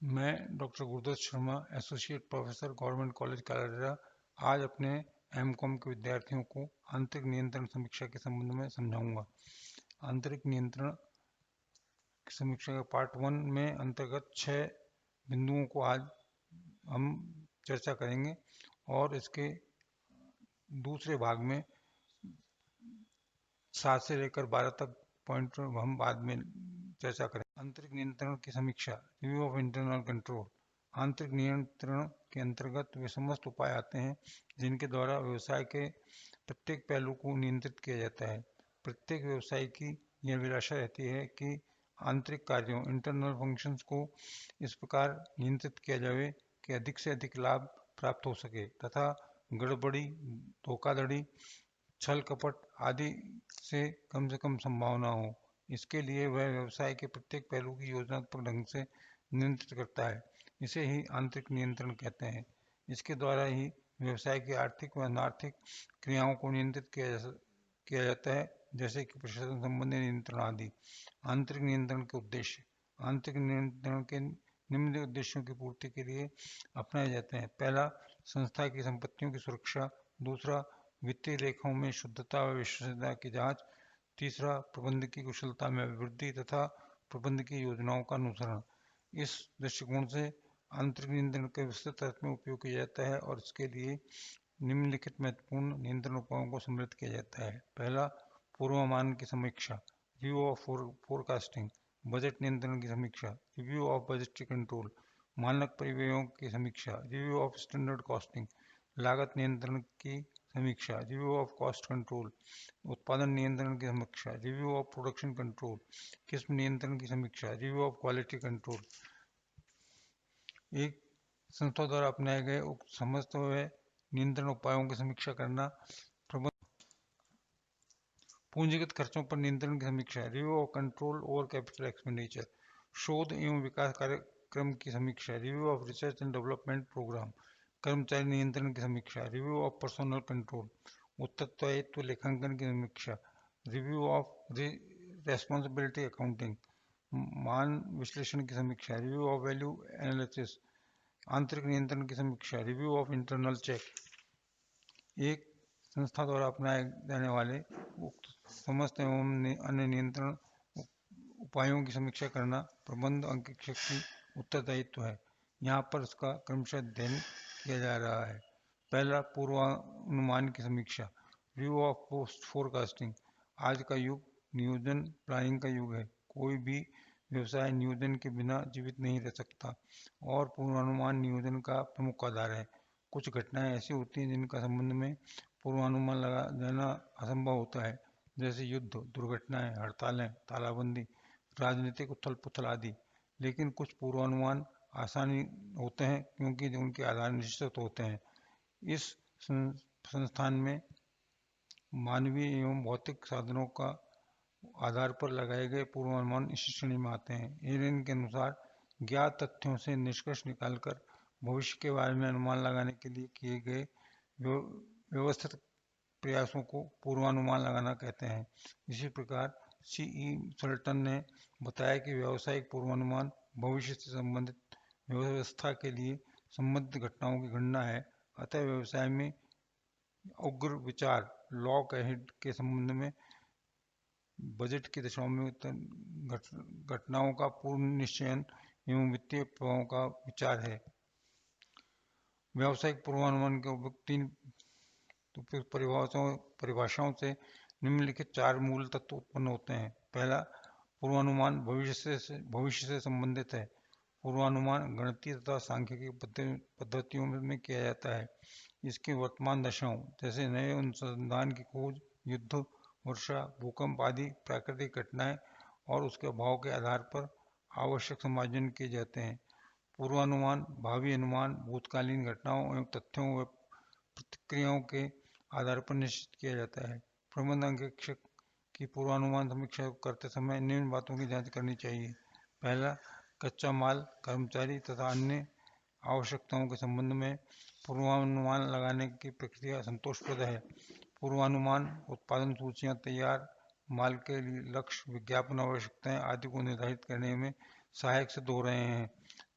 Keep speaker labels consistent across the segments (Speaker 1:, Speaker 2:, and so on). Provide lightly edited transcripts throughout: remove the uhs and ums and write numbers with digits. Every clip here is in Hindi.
Speaker 1: मैं doctor Gurudutt Sharma, associate professor, government college Kaladera, आज अपने एमकॉम के विद्यार्थियों को आंतरिक नियंत्रण समीक्षा के संबंध में समझाऊंगा। आंतरिक नियंत्रण समीक्षा के पार्ट 1 में अंतर्गत 6 बिंदुओं को आज हम चर्चा करेंगे और इसके दूसरे भाग में 7 से लेकर 12 तक पॉइंट हम बाद में चर्चा करेंगे। आंतरिक नियंत्रण की समीक्षा, रिव्यू ऑफ इंटरनल कंट्रोल। आंतरिक नियंत्रण के अंतर्गत वे समस्त उपाय आते हैं जिनके द्वारा व्यवसाय के प्रत्येक पहलू को नियंत्रित किया जाता है। प्रत्येक व्यवसाय की यह अभिलाषा रहती है कि आंतरिक कार्यों इंटरनल फंक्शंस को इस प्रकार नियंत्रित किया जाए कि अधिक से अधिक लाभ प्राप्त हो सके तथा गड़बड़ी, धोखाधड़ी, छल कपट आदि से कम संभावना हो। इसके लिए वह व्यवसाय के प्रत्येक पहलू की योजनात्मक ढंग से नियंत्रित करता है। इसे ही आंतरिक नियंत्रण कहते हैं। इसके द्वारा ही व्यवसाय की आर्थिक व अनार्थिक क्रियाओं को नियंत्रित किया जाता है, जैसे कि प्रशासन संबंधी नियंत्रण आदि। आंतरिक नियंत्रण के उद्देश्य, आंतरिक नियंत्रण के निम्न उद्देश्यों की पूर्ति के लिए अपनाए जाते हैं। पहला, संस्था की संपत्तियों की सुरक्षा। दूसरा, वित्तीय लेखाओं में शुद्धता व विश्वसनीयता की जांच। तीसरा, प्रबंध की कुशलता में वृद्धि तथा प्रबंध की योजनाओं का अनुसरण। इस दृष्टिकोण से आंतरिक नियंत्रण के विस्तृत अर्थ में उपयोग किया जाता है और इसके लिए निम्नलिखित महत्वपूर्ण नियंत्रण उपायों को सम्मिलित किया जाता है। पहला, पूर्वानुमान की समीक्षा, रिव्यू ऑफ फोरकास्टिंग। बजट नियंत्रण की समीक्षा, रिव्यू ऑफ बजटरी कंट्रोल। मानक परिव्ययों की समीक्षा, रिव्यू ऑफ स्टैंडर्ड कॉस्टिंग। लागत नियंत्रण की समीक्षा, रिव्यू ऑफ कॉस्ट कंट्रोल। उत्पादन नियंत्रण की समीक्षा, रिव्यू ऑफ प्रोडक्शन कंट्रोल। किस्म नियंत्रण की समीक्षा, रिव्यू ऑफ क्वालिटी कंट्रोल। एक संस्था द्वारा अपनाए गए उक्त समस्त व नियंत्रण उपायों की समीक्षा करना। पूंजीगत खर्चों पर नियंत्रण की समीक्षा, review of control over capital expenditure. शोध एवं विकास कार्यक्रम की समीक्षा, review of research and development programme. कर्मचारी नियंत्रण की समीक्षा, रिव्यू ऑफ पर्सनल कंट्रोल। उत्तरदायित्व लेखांकन की समीक्षा, रिव्यू ऑफ रेस्पॉन्सिबिलिटी अकाउंटिंग। मान विश्लेषण की समीक्षा, रिव्यू ऑफ वैल्यू एनालिसिस। आंतरिक नियंत्रण की समीक्षा, रिव्यू ऑफ इंटरनल चेक। एक संस्था द्वारा अपनाए जाने वाले उक्त समस्त एवं अन्य नियंत्रण उपायों की समीक्षा करना प्रबंध अंकेक्षक की उत्तरदायित्व है। यहाँ पर इसका क्रमशः अध्ययन किया जा रहा है। पहला, पूर्वानुमान की समीक्षा, रिव्यू ऑफ पोस्ट फोरकास्टिंग। आज का युग नियोजन प्लानिंग का युग है। कोई भी व्यवसाय नियोजन के बिना जीवित नहीं रह सकता और पूर्वानुमान नियोजन का प्रमुख आधार है। कुछ घटनाएं ऐसी होती हैं जिनका संबंध में पूर्वानुमान लगा जाना असंभव होता है, जैसे युद्ध, दुर्घटनाएं, हड़तालें, तालाबंदी, राजनीतिक उथल पुथल आदि। लेकिन कुछ पूर्वानुमान आसानी होते हैं क्योंकि उनके आधार निश्चित होते हैं। इस संस्थान में मानवीय एवं भौतिक साधनों का आधार पर लगाए गए पूर्वानुमान इसी श्रेणी में आते हैं। एलन के अनुसार ज्ञात तथ्यों से निष्कर्ष निकालकर भविष्य के बारे में अनुमान लगाने के लिए किए गए व्यवस्थित प्रयासों को पूर्वानुमान लगाना कहते हैं। इसी प्रकार सीई सल्टन ने बताया कि व्यावसायिक पूर्वानुमान भविष्य से संबंधित व्यवस्था के लिए संबंधित घटनाओं की गणना है। अतः व्यवसाय में उग्र विचार, लॉक अहेड के संबंध में बजट की दशाओं में घटनाओं का पूर्ण निश्चयन एवं वित्तीय प्रभावों का विचार है। व्यावसायिक पूर्वानुमान के उपयुक्त 3 परिभाषाओं से निम्नलिखित 4 मूल तत्व उत्पन्न होते हैं। पहला, पूर्वानुमान भविष्य से संबंधित है। पूर्वानुमान गणितीय तथा सांख्यिकी पद्धतियों में किया जाता है। इसकी वर्तमान दशाओं जैसे नए अनुसंधान की खोज, युद्ध, वर्षा, भूकंप आदि प्राकृतिक घटनाएं और उसके अभाव के आधार पर आवश्यक समायोजन किए जाते हैं। पूर्वानुमान भावी अनुमान भूतकालीन घटनाओं एवं तथ्यों व प्रतिक्रियाओं के आधार पर निश्चित किया जाता है। प्रबंध अंकेक्षक की पूर्वानुमान समीक्षा करते समय निम्न बातों की जांच करनी चाहिए। पहला, कच्चा माल, कर्मचारी तथा अन्य आवश्यकताओं के संबंध में पूर्वानुमान लगाने की प्रक्रिया संतोषप्रद है। पूर्वानुमान उत्पादन सूचियां तैयार, माल के लिए लक्ष्य, विज्ञापन आवश्यकताएं आदि को निर्धारित करने में सहायक सिद्ध हो रहे हैं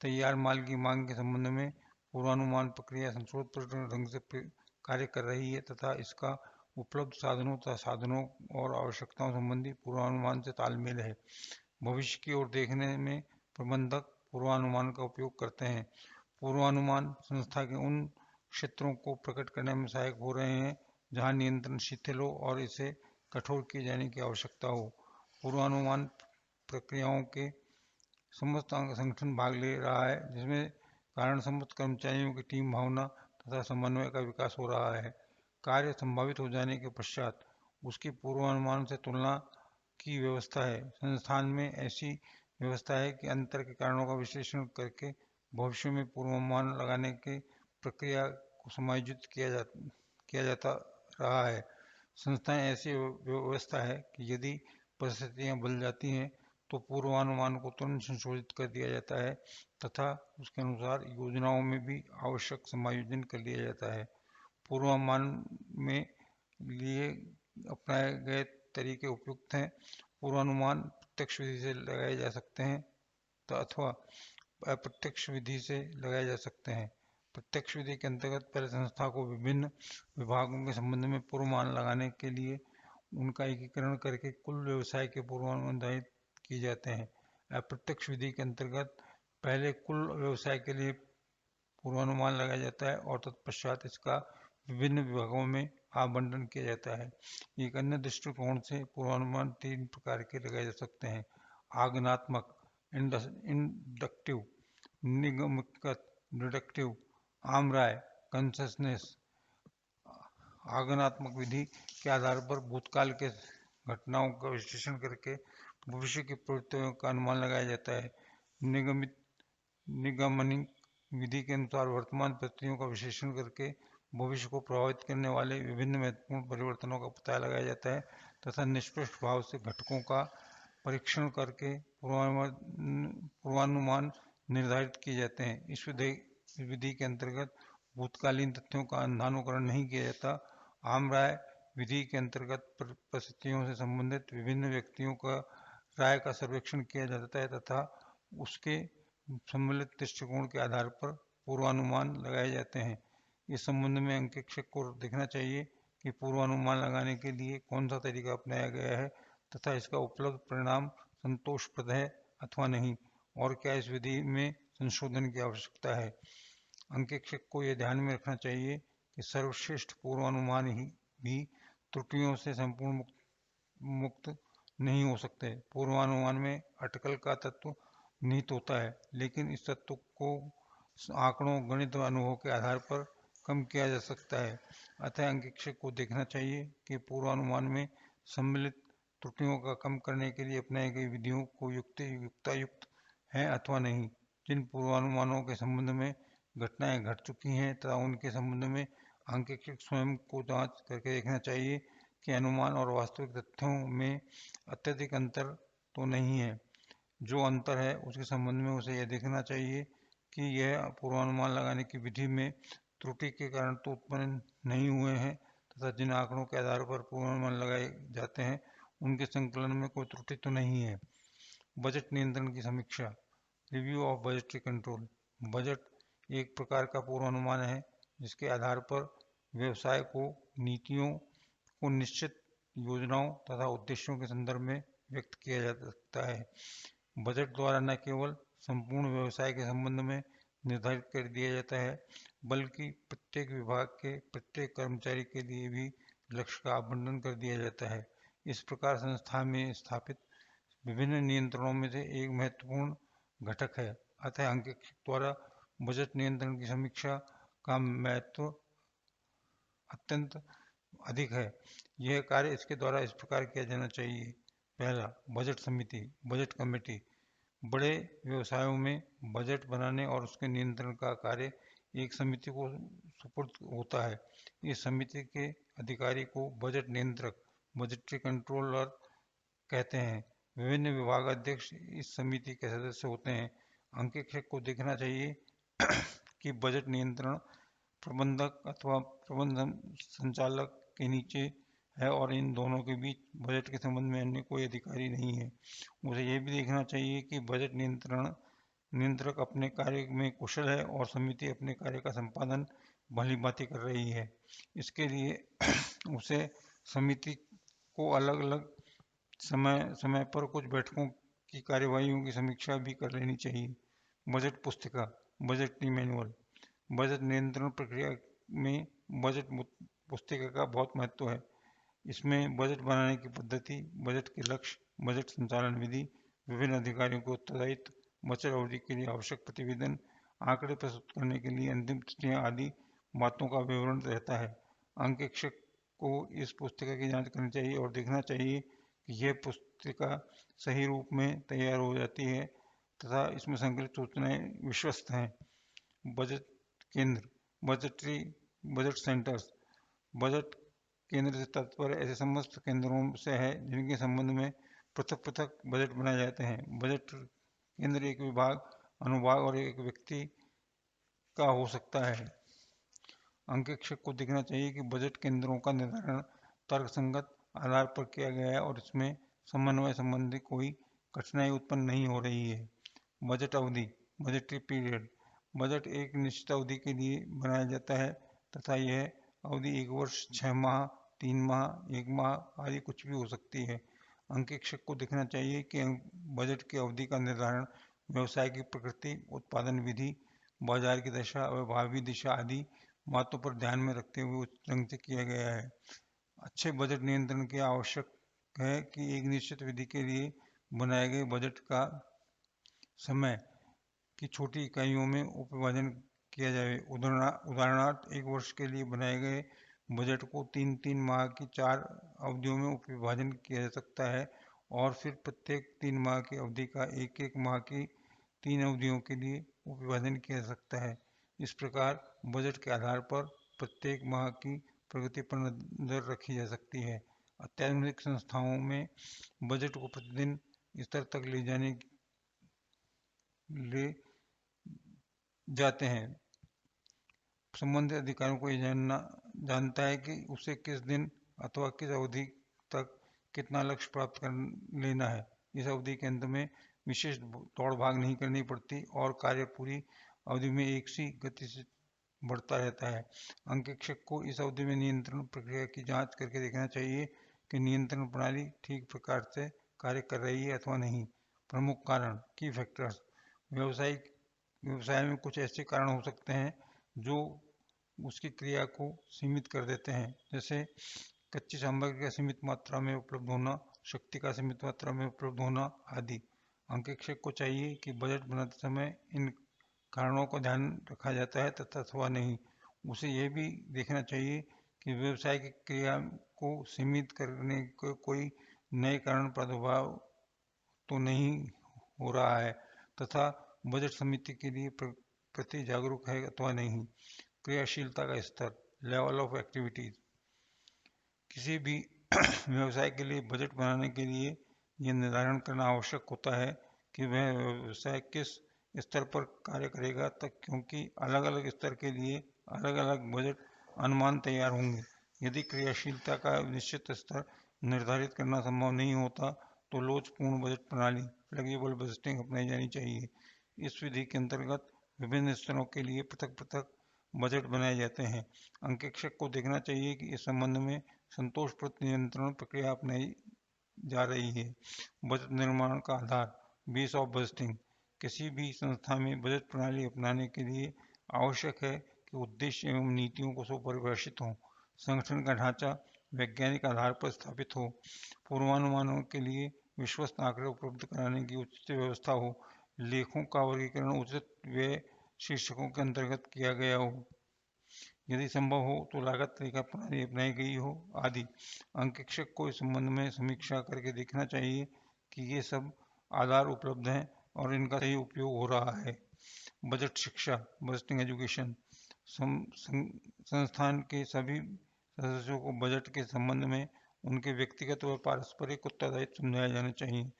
Speaker 1: तैयार माल की मांग के संबंध में पूर्वानुमान प्रक्रिया संशोधित ढंग से कार्य कर रही है तथा इसका उपलब्ध साधनों तथा साधनों और आवश्यकताओं संबंधी पूर्वानुमान से तालमेल है। भविष्य की ओर देखने में प्रबंधक पूर्वानुमान का उपयोग करते हैं। पूर्वानुमान संस्था के उन क्षेत्रों को प्रकट करने में सहायक हो रहे हैं जहां नियंत्रण शिथिल हो और इसे कठोर किए जाने की आवश्यकता हो। पूर्वानुमान प्रक्रियाओं के समस्त संगठन भाग ले रहा है, जिसमें कारण सम्मत कर्मचारियों की टीम भावना तथा समन्वय का विकास हो रहा है। कार्य संभावित हो जाने के पश्चात उसकी पूर्वानुमान से तुलना की व्यवस्था है। संस्थान में ऐसी व्यवस्था है कि अंतर के कारणों का विश्लेषण करके भविष्य में पूर्वानुमान लगाने की प्रक्रिया को समायोजित किया जाता रहा है। संस्थाएं ऐसी व्यवस्था है कि यदि परिस्थितियां बदल जाती हैं तो पूर्वानुमान को तुरंत संशोधित कर दिया जाता है तथा उसके अनुसार योजनाओं में भी आवश्यक समायोजन कर लिया जाता है। पूर्वानुमान में लिए अपनाए गए तरीके उपयुक्त हैं। पूर्वानुमान प्रत्यक्ष विधि से लगाए जा सकते हैं अथवा अप्रत्यक्ष विधि से लगाए जा सकते हैं। प्रत्यक्ष विधि के अंतर्गत पहले संस्था को विभिन्न विभागों के संबंध में पूर्वानुमान लगाने के लिए उनका एकीकरण करके कुल व्यवसाय के पूर्वानुमान निर्धारित किए जाते हैं। अप्रत्यक्ष विधि के अंतर्गत पहले कुल व्यवसाय के लिए पूर्वानुमान लगाया जाता है और तत्पश्चात इसका विभिन्न विभागों में आवंटन किया जाता है। एक अन्य दृष्टिकोण से पूर्वानुमान तीन प्रकार के लगाए जा सकते हैं: आगमनात्मक, इंडक्टिव, निगमगत, डिडक्टिव, आमराय, कंसेशनस। आगमनात्मक विधि के आधार पर भूतकाल के घटनाओं का विश्लेषण करके भविष्य की प्रवृत्तियों का अनुमान लगाया जाता है। निगमनिक विधि के अनुसार वर्तमान परिस्थितियों का विश्लेषण करके भविष्य को प्रभावित करने वाले विभिन्न महत्वपूर्ण परिवर्तनों का पता लगाया जाता है तथा निष्पक्ष भाव से घटकों का परीक्षण करके पूर्वानुमान निर्धारित किए जाते हैं। इस विधि के अंतर्गत भूतकालीन तथ्यों का अंधानुकरण नहीं किया जाता। आमराय विधि के अंतर्गत परिस्थितियों से संबंधित विभिन्न व्यक्तियों का राय का सर्वेक्षण किया जाता है तथा उसके सम्मिलित दृष्टिकोण के आधार पर पूर्वानुमान लगाए जाते हैं। इस संबंध में अंकेक्षक को देखना चाहिए कि पूर्वानुमान लगाने के लिए कौन सा तरीका अपनाया गया है तथा इसका उपलब्ध परिणाम संतोषप्रद है अथवा नहीं, और क्या इस विधि में संशोधन की आवश्यकता है। अंकेक्षक को यह ध्यान में रखना चाहिए कि सर्वश्रेष्ठ पूर्वानुमान ही भी त्रुटियों से संपूर्ण मुक्त नहीं हो सकते। पूर्वानुमान में अटकल का तत्व निहित होता है, लेकिन इस तत्व को आंकड़ों, गणित व अनुभव के आधार पर कम किया जा सकता है। अतः अंकेक्षक को देखना चाहिए कि पूर्वानुमान में सम्मिलित त्रुटियों का कम करने के लिए अपनाई गई विधियों को युक्तायुक्त है अथवा नहीं। जिन पूर्वानुमानों के संबंध में घटनाएं घट चुकी हैं तथा उनके संबंध में अंकेक्षक स्वयं को जांच करके देखना चाहिए कि अनुमान और वास्तविक तथ्यों में अत्यधिक अंतर तो नहीं है। जो अंतर है उसके संबंध में उसे यह देखना चाहिए कि यह पूर्वानुमान लगाने की विधि में त्रुटि के कारण तो उत्पन्न नहीं हुए हैं तथा जिन आंकड़ों के आधार पर पूर्वानुमान लगाए जाते हैं उनके संकलन में कोई त्रुटि तो नहीं है। बजट नियंत्रण की समीक्षा, review of budgetary control. Budget एक प्रकार का पूर्वानुमान है जिसके आधार पर व्यवसाय को नीतियों को निश्चित योजनाओं तथा उद्देश्यों के संदर्भ में व्यक्त किया जा सकता है। बजट द्वारा न केवल संपूर्ण व्यवसाय के संबंध में निर्धारित कर दिया जाता है, बल्कि प्रत्येक विभाग के प्रत्येक कर्मचारी के लिए भी लक्ष्य का आवंटन कर दिया जाता है। इस प्रकार संस्था में स्थापित विभिन्न नियंत्रणों में से एक महत्वपूर्ण घटक है। अतः अंकेक्षक द्वारा बजट नियंत्रण की समीक्षा का महत्व अत्यंत अधिक है। यह कार्य इसके द्वारा इस प्रकार किया जाना चाहिए। पहला, बजट समिति, बजट कमेटी। बड़े व्यवसायों में बजट बनाने और उसके नियंत्रण का कार्य एक समिति को सुपुर्द होता है। इस समिति के अधिकारी को बजट नियंत्रक, बजटरी कंट्रोलर कहते हैं। विभिन्न विभाग अध्यक्ष इस समिति के सदस्य होते हैं। अंकेक्षक को देखना चाहिए कि बजट नियंत्रण प्रबंधक अथवा प्रबंधन संचालक के नीचे है और इन दोनों के बीच बजट के संबंध में अन्य कोई अधिकारी नहीं है। उसे यह भी देखना चाहिए कि बजट नियंत्रण नियंत्रक अपने कार्य में कुशल है और समिति अपने कार्य का संपादन भली भांति कर रही है। इसके लिए उसे समिति को अलग अलग समय समय पर कुछ बैठकों की कार्यवाहियों की समीक्षा भी कर लेनी चाहिए। बजट पुस्तिका, बजट मैनुअल। बजट नियंत्रण प्रक्रिया में बजट पुस्तिका का बहुत महत्व है। इसमें बजट बनाने की पद्धति, बजट के लक्ष्य, बजट संचालन विधि, विभिन्न अधिकारियों के उत्तरदायित्व, बजट अवधि के लिए आवश्यक प्रतिवेदन, आंकड़े प्रस्तुत करने के लिए अंतिम तिथियां आदि बातों का विवरण रहता है। अंकेक्षक को इस पुस्तिका की जांच करनी चाहिए और देखना चाहिए कि यह पुस्तिका सही रूप में तैयार हो जाती है तथा इसमें संकलित सूचनाएं विश्वस्त हैं। बजट केंद्र, बजट सेंटर्स। बजट केंद्र से तात्पर्य ऐसे समस्त केंद्रों से है जिनके संबंध में पृथक पृथक बजट बनाए जाते हैं। बजट केंद्र एक विभाग, अनुभाग और एक व्यक्ति का हो सकता है। अंकेक्षक को देखना चाहिए कि बजट केंद्रों का निर्धारण तर्कसंगत आधार पर किया गया है और इसमें समन्वय संबंधी कोई कठिनाई उत्पन्न नहीं हो रही है। बजट अवधि, बजटरी पीरियड। बजट एक निश्चित अवधि के लिए बनाया जाता है तथा यह अवधि 1 वर्ष, 6 माह, 3 माह, 1 माह आदि कुछ भी हो सकती है। अंकेक्षक को देखना चाहिए कि बजट की अवधि का निर्धारण व्यवसाय की प्रकृति, उत्पादन विधि, बाजार की दशा व भावी दिशा आदि बातों पर ध्यान में रखते हुए उचित ढंग से किया गया है। अच्छे बजट नियंत्रण की आवश्यक है कि एक निश्चित विधि के लिए बनाए गए बजट का समय की छोटी इकाइयों में उपविभाजन किया जाए। उदाहरणार्थ 1 वर्ष के लिए बनाए गए बजट को 3-3 माह की 4 अवधियों में उपविभाजन किया जा सकता है और फिर प्रत्येक 3 माह की अवधि का 1-1 माह की 3 अवधियों के लिए उपविभाजन किया जा सकता है। इस प्रकार बजट के आधार पर प्रत्येक माह की प्रगति पर नजर रखी जा सकती है। अत्याधुनिक संस्थाओं में बजट को प्रतिदिन स्तर तक ले जाते हैं। संबंधित अधिकारियों को यह जानता है कि उसे किस दिन अथवा किस अवधि तक कितना लक्ष्य प्राप्त कर लेना है। इस अवधि के अंत में विशेष दौड़ भाग नहीं करनी पड़ती और कार्य पूरी अवधि में एक सी गति से बढ़ता रहता है। अंकेक्षक को इस अवधि में नियंत्रण प्रक्रिया की जांच करके देखना चाहिए कि नियंत्रण प्रणाली ठीक प्रकार से कार्य कर रही है अथवा नहीं। प्रमुख कारण, की फैक्टर्स। व्यवसाय में कुछ ऐसे कारण हो सकते हैं जो उसकी क्रिया को सीमित कर देते हैं, जैसे कच्ची सामग्री का सीमित मात्रा में उपलब्ध होना, शक्ति का सीमित मात्रा में उपलब्ध होना आदि। अंकेक्षक को चाहिए कि बजट बनाते समय इन कारणों को ध्यान रखा जाता है तथा अथवा नहीं। उसे यह भी देखना चाहिए कि व्यवसाय की क्रिया को सीमित करने के कोई नए कारण प्रादुर्भाव तो नहीं हो रहा है तथा बजट समिति के लिए प्रति जागरूक है अथवा नहीं। क्रियाशीलता का स्तर, लेवल ऑफ एक्टिविटीज। किसी भी व्यवसाय के लिए बजट बनाने के लिए यह निर्धारण करना आवश्यक होता है कि वह व्यवसाय किस स्तर पर कार्य करेगा तक, क्योंकि अलग अलग स्तर के लिए अलग अलग बजट अनुमान तैयार होंगे। यदि क्रियाशीलता का निश्चित स्तर निर्धारित करना संभव नहीं होता तो लोचपूर्ण बजट प्रणाली, फ्लेक्सिबल बजटिंग अपनाई जानी चाहिए। इस विधि के अंतर्गत विभिन्न स्तरों के लिए पृथक पृथक बजट बनाए जाते हैं। अंकेक्षक को देखना चाहिए कि इस संबंध में संतोषप्रद नियंत्रण प्रक्रिया अपनाई जा रही है। बजट निर्माण का आधार, बेस ऑफ बजटिंग। किसी भी संस्था में बजट प्रणाली अपनाने के लिए आवश्यक है कि उद्देश्य एवं नीतियों को सुपरिभाषित हों, संगठन का ढांचा वैज्ञानिक आधार पर स्थापित हो, पूर्वानुमानों के लिए विश्वस्त आंकड़े उपलब्ध कराने की उचित व्यवस्था हो, लेखों का वर्गीकरण उचित व्यय शीर्षकों के अंतर्गत किया गया हो, यदि संभव हो तो लागत रेखा प्रणाली अपनाई गई हो आदि। अंकेक्षक को इस संबंध में समीक्षा करके देखना चाहिए कि ये सब आधार उपलब्ध हैं और इनका सही उपयोग हो रहा है। बजट शिक्षा, बजटिंग एजुकेशन। संस्थान के सभी सदस्यों को बजट के संबंध में उनके व्यक्तिगत व पारस्परिक उत्तरदायित्व समझाया जाना चाहिए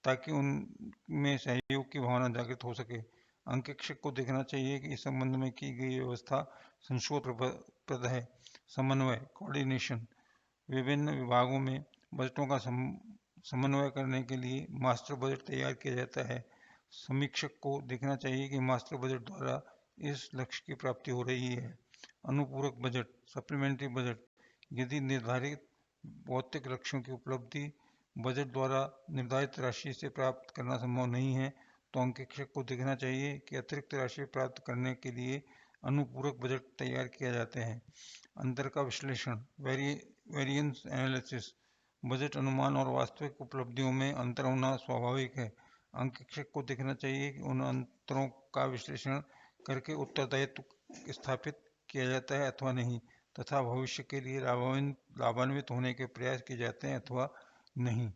Speaker 1: ताकि उनमें सहयोग की भावना जागृत हो सके। अंकेक्षक को देखना चाहिए कि इस संबंध में की गई व्यवस्था संशोधनप्रद है। समन्वय, कोऑर्डिनेशन। विभिन्न विभागों में बजटों का समन्वय करने के लिए मास्टर बजट तैयार किया जाता है। समीक्षक को देखना चाहिए कि मास्टर बजट द्वारा इस लक्ष्य की प्राप्ति हो रही है। अनुपूरक बजट, सप्लीमेंट्री बजट, यदि निर्धारित भौतिक लक्ष्यों की उपलब्धि बजट द्वारा निर्धारित राशि से प्राप्त करना संभव नहीं है, तो अंकेक्षक को देखना चाहिए कि अतिरिक्त राशि प्राप्त करने के लिए अनुपूरक बजट तैयार किया जाते हैं। अंतर का विश्लेषण, वेरिएंस एनालिसिस, बजट अनुमान और वास्तविक उपलब्धियों में अंतर होना स्वाभाविक है। अंकेक्षक को देखना चाहिए कि उन अंतरों का विश्लेषण करके उत्तरदायित्व स्थापित किया जाता है अथवा नहीं, तथा भविष्य के लिए लाभान्वित होने के प्रयास किए जाते हैं अथवा नहीं।